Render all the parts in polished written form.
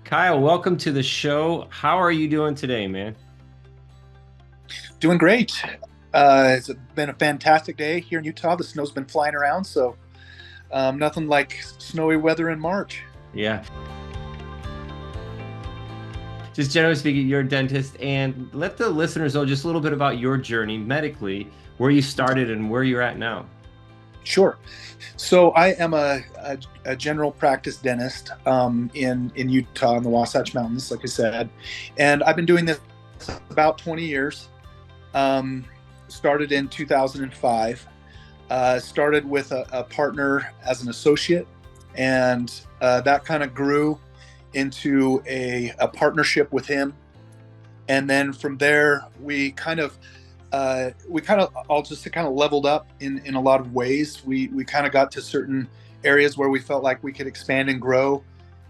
Kyle, welcome to the show. How are you doing today, man? Doing great. It's been a fantastic day here in Utah. The snow's been flying around, so nothing like snowy weather in March. Yeah. Just generally speaking, you're a dentist, and let the listeners know just a little bit about your journey medically, where you started and where you're at now. Sure. So I am a general practice dentist in Utah in the Wasatch Mountains, like I said, and I've been doing this about 20 years. Started in 2005. Started with a partner as an associate, and that kind of grew into a partnership with him. And then from there, we kind of all just kind of leveled up in a lot of ways. We kind of got to certain areas where we felt like we could expand and grow,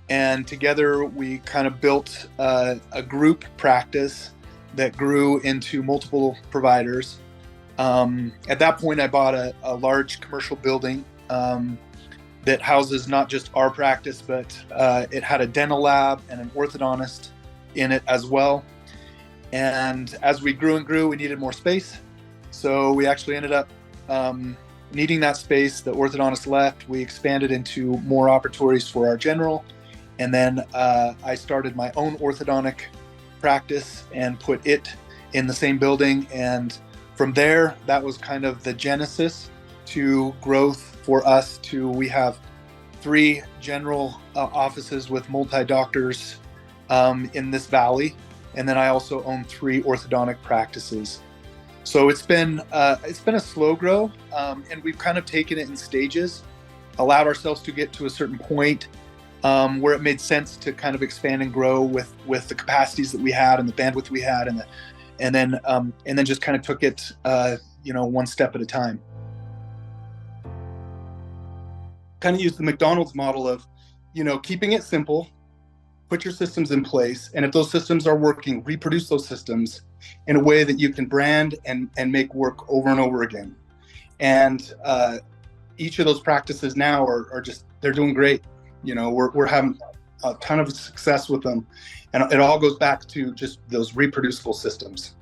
and together we kind of built a group practice that grew into multiple providers. At that point, I bought a large commercial building that houses not just our practice, but it had a dental lab and an orthodontist in it as well. And as we grew and grew, we needed more space. So we actually ended up needing that space. The orthodontist left. We expanded into more operatories for our general. And then I started my own orthodontic practice and put it in the same building. And from there, that was kind of the genesis to growth for us. We have 3 general offices with multi-doctors in this valley. And then I also own 3 orthodontic practices. So it's been a slow grow, and we've kind of taken it in stages, allowed ourselves to get to a certain point where it made sense to kind of expand and grow with the capacities that we had and the bandwidth we had, and then just kind of took it one step at a time. Kind of use the McDonald's model of keeping it simple. Put your systems in place, and if those systems are working, reproduce those systems in a way that you can brand and make work over and over again. And each of those practices now are just, they're doing great. We're having a ton of success with them, and it all goes back to just those reproducible systems.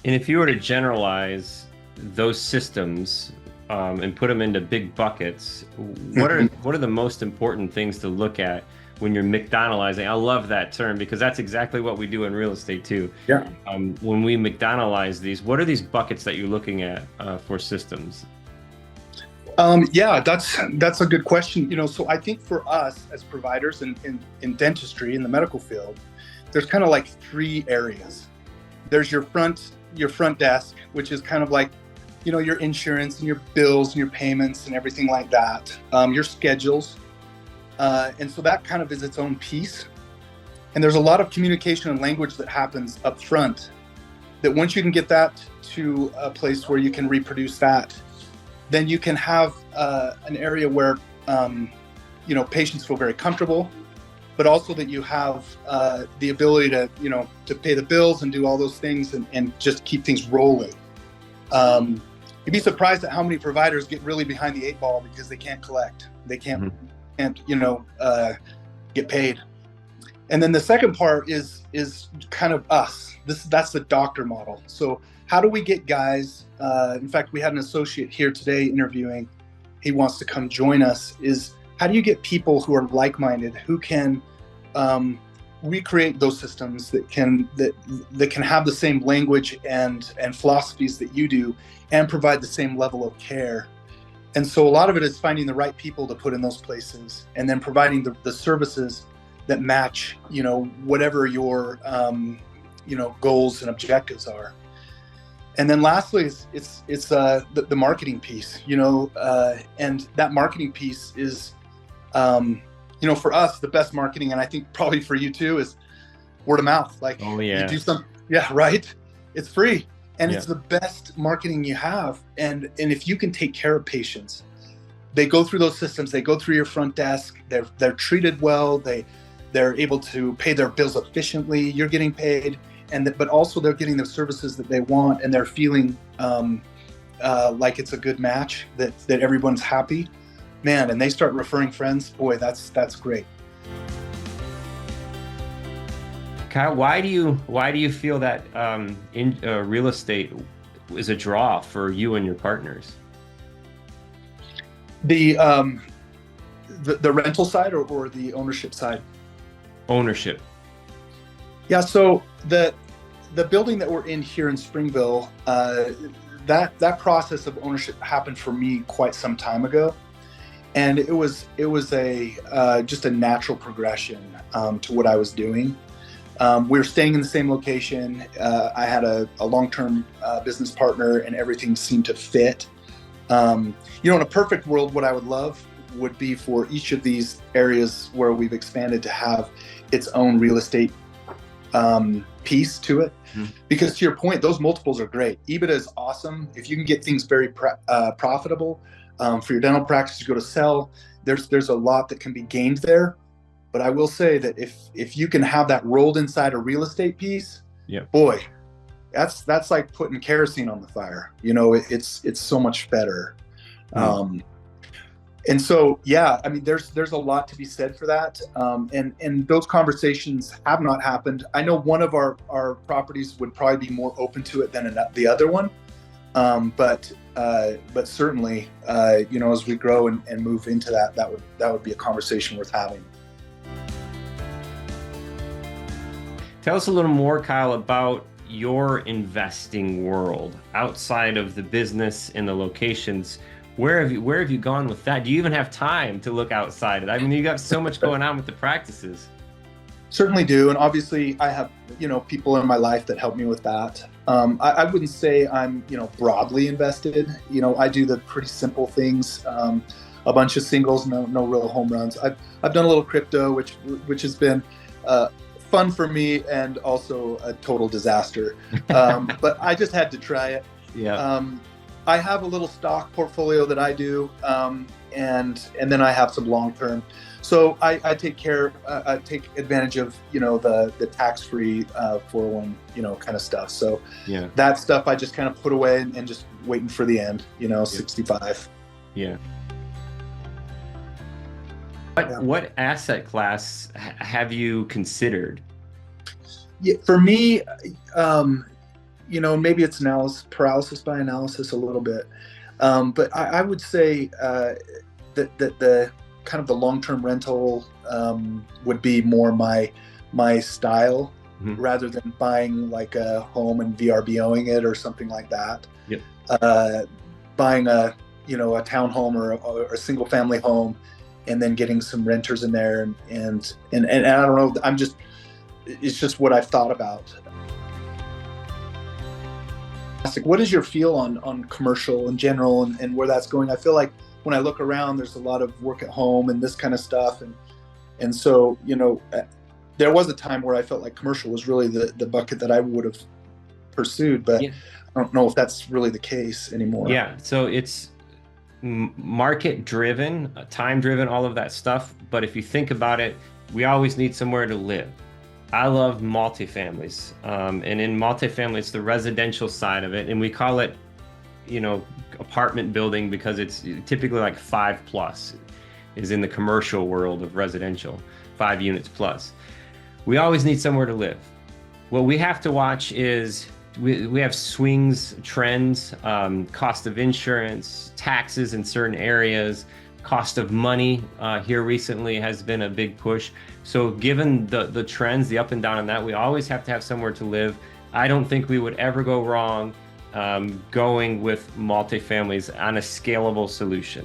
And if you were to generalize those systems and put them into big buckets, what are the most important things to look at when you're McDonaldizing? I love that term because that's exactly what we do in real estate too. Yeah. When we McDonaldize these, what are these buckets that you're looking at for systems? Yeah, that's a good question. So I think for us as providers in dentistry, in the medical field, there's kind of like 3 areas. There's your front desk, which is kind of like, your insurance and your bills and your payments and everything like that. Your schedules. And so that kind of is its own piece. And there's a lot of communication and language that happens up front that once you can get that to a place where you can reproduce that, then you can have an area where, patients feel very comfortable, but also that you have the ability to pay the bills and do all those things and just keep things rolling. You'd be surprised at how many providers get really behind the 8 ball because they can't collect. They can't, get paid. And then the second part is kind of us. That's the doctor model. So how do we get guys? In fact, we had an associate here today interviewing. He wants to come join us. Is how do you get people who are like-minded, who can recreate those systems that can have the same language and philosophies that you do, and provide the same level of care. And so a lot of it is finding the right people to put in those places, and then providing the services that match, whatever your, goals and objectives are. And then lastly, it's the marketing piece, and that marketing piece is, for us, the best marketing, and I think probably for you too, is word of mouth. Like, oh yeah, you do some, yeah, right. It's free. And it's the best marketing you have. And if you can take care of patients, they go through those systems, they go through your front desk, they're treated well, they're able to pay their bills efficiently, you're getting paid, but also they're getting the services that they want, and they're feeling like it's a good match, that everyone's happy, man, and they start referring friends. Boy, that's great. Kyle, why do you feel that real estate is a draw for you and your partners? The rental side or the ownership side? Ownership. Yeah. So the building that we're in here in Springville, that process of ownership happened for me quite some time ago, and it was a just a natural progression to what I was doing. We were staying in the same location. I had a long-term business partner, and everything seemed to fit. In a perfect world, what I would love would be for each of these areas where we've expanded to have its own real estate piece to it. Because to your point, those multiples are great. EBITDA is awesome. If you can get things very profitable for your dental practice to go to sell, there's a lot that can be gained there. But I will say that if you can have that rolled inside a real estate piece, boy, that's like putting kerosene on the fire. It's so much better. And so, yeah, I mean, there's a lot to be said for that. And those conversations have not happened. I know one of our properties would probably be more open to it than the other one. But certainly, as we grow and move into that would be a conversation worth having. Tell us a little more, Kyle, about your investing world outside of the business and the locations. Where have you gone with that? Do you even have time to look outside it? I mean, you got so much going on with the practices. Certainly do. And obviously I have, people in my life that help me with that. I wouldn't say I'm, broadly invested. I do the pretty simple things, a bunch of singles, no real home runs. I've done a little crypto, which has been, fun for me and also a total disaster. But I just had to try it. Yeah. I have a little stock portfolio that I do, and then I have some long-term. So I take advantage of, the tax-free 401, kind of stuff. So that stuff I just kind of put away and just waiting for the end, 65. Yeah. What asset class have you considered? Yeah, for me, maybe it's paralysis by analysis a little bit, but I would say that the kind of the long-term rental would be more my style, rather than buying like a home and VRBOing it or something like that. Buying a townhome or a single family home, and then getting some renters in there, and I don't know, it's just what I've thought about. What is your feel on commercial in general and where that's going? I feel like when I look around, there's a lot of work at home and this kind of stuff, and so there was a time where I felt like commercial was really the bucket that I would have pursued, but I don't know if that's really the case anymore. Yeah, so it's market driven, time driven, all of that stuff. But if you think about it, we always need somewhere to live. I love multifamilies, and in multifamily, it's the residential side of it, and we call it, apartment building because it's typically like 5+ is in the commercial world of residential, 5 units plus. We always need somewhere to live. What we have to watch is we have swings, trends, cost of insurance, taxes in certain areas, cost of money here recently has been a big push. So given the trends, the up and down on that, we always have to have somewhere to live. I don't think we would ever go wrong going with multifamilies on a scalable solution.